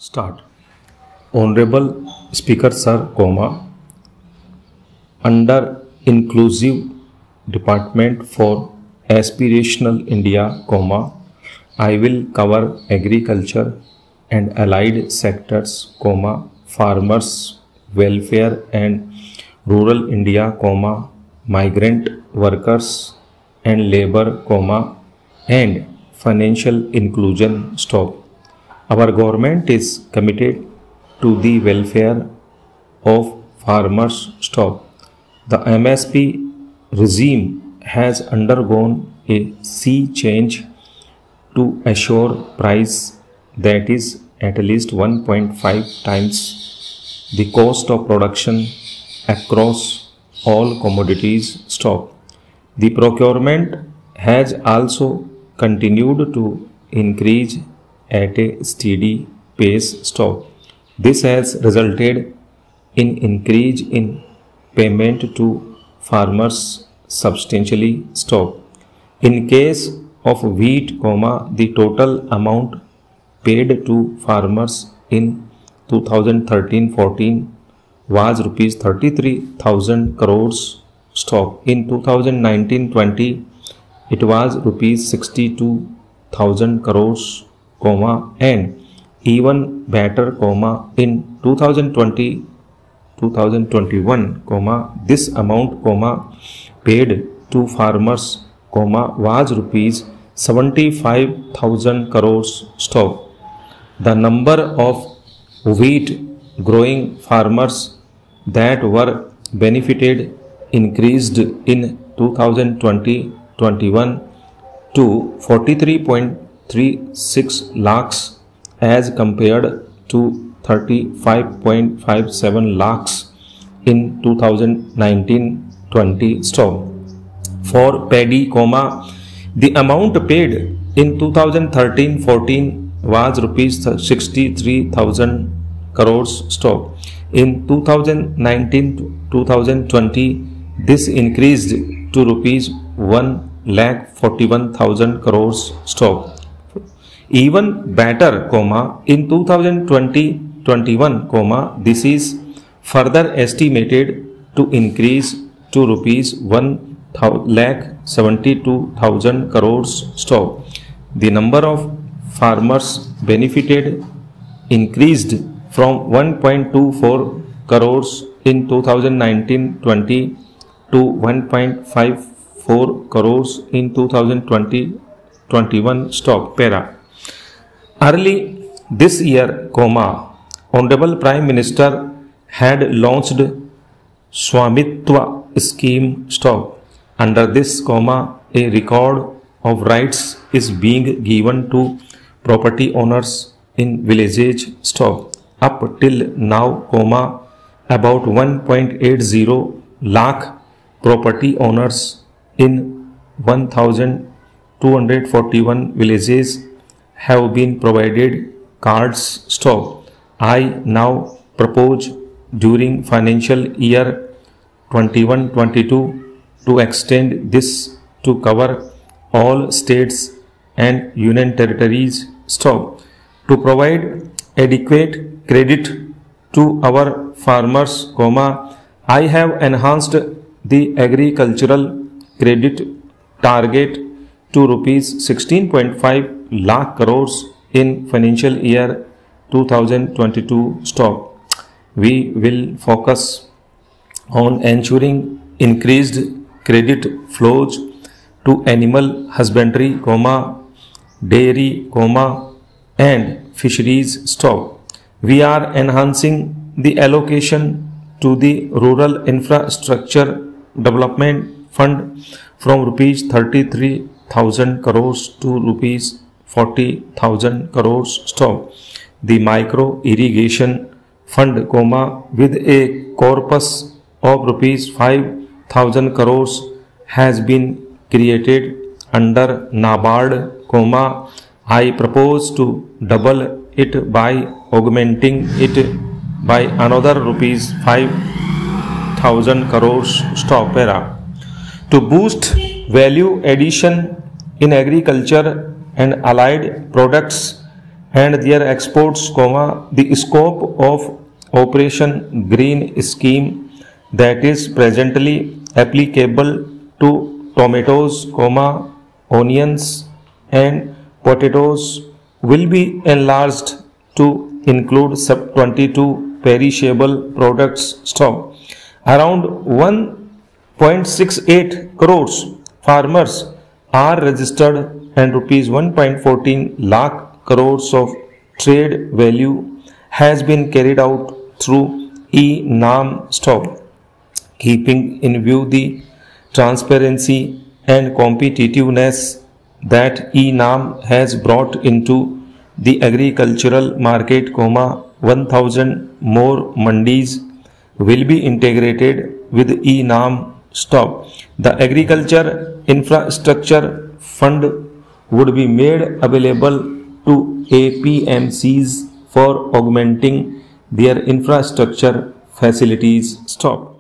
Start. Honorable Speaker Sir, under Inclusive Department for Aspirational India, I will cover agriculture and allied sectors, farmers, welfare and rural India, migrant workers and labor, and financial inclusion. Our government is committed to the welfare of farmers. The MSP regime has undergone a sea change to assure price that is at least 1.5 times the cost of production across all commodities. The procurement has also continued to increase at a steady pace. This has resulted in increase in payment to farmers substantially. In case of wheat, the total amount paid to farmers in 2013-14 was rupees 33,000 crores. In 2019-20 it was rupees 62,000 crores, and even better, in 2020-2021, this amount, paid to farmers, was rupees 75,000 crores. The number of wheat growing farmers that were benefited increased in 2020-21 to 43.36 lakhs as compared to 35.57 lakhs in 2019-20. For paddy, the amount paid in 2013-14 was rupees 63,000 crores. In 2019-2020, this increased to rupees 1,41,000 crores. Even better, in 2020-21, this is further estimated to increase to rupees 1,72,000 crores. The number of farmers benefited increased from 1.24 crores in 2019-20 to 1.54 crores in 2020-21. Early this year, Honorable Prime Minister had launched Swamitwa scheme. Under this, a record of rights is being given to property owners in villages. Up till now, about 1.80 lakh property owners in 1,241 villages have been provided cards. I now propose during financial year 21-22 to extend this to cover all states and union territories. To provide adequate credit to our farmers, I have enhanced the agricultural credit target to rupees 16.5 lakh crores in financial year 2022. We will focus on ensuring increased credit flows to animal husbandry, dairy, and fisheries. We are enhancing the allocation to the Rural Infrastructure Development Fund from rupees 33,000 crores to rupees 40,000 crores. The Micro Irrigation Fund, with a corpus of rupees 5,000 crores has been created under NABARD, I propose to double it by augmenting it by another rupees 5,000 crores. To boost value addition in agriculture and allied products, and their exports, the scope of Operation Green Scheme that is presently applicable to tomatoes, onions and potatoes will be enlarged to include sub 22 perishable products stock. Around 1.68 crores farmers are registered and rupees 1.14 lakh crores of trade value has been carried out through e-NAM stock. Keeping in view the transparency and competitiveness that e-NAM has brought into the agricultural market, 1000 more mandis will be integrated with e-NAM stock. The Agriculture Infrastructure Fund would be made available to APMCs for augmenting their infrastructure facilities. Stop.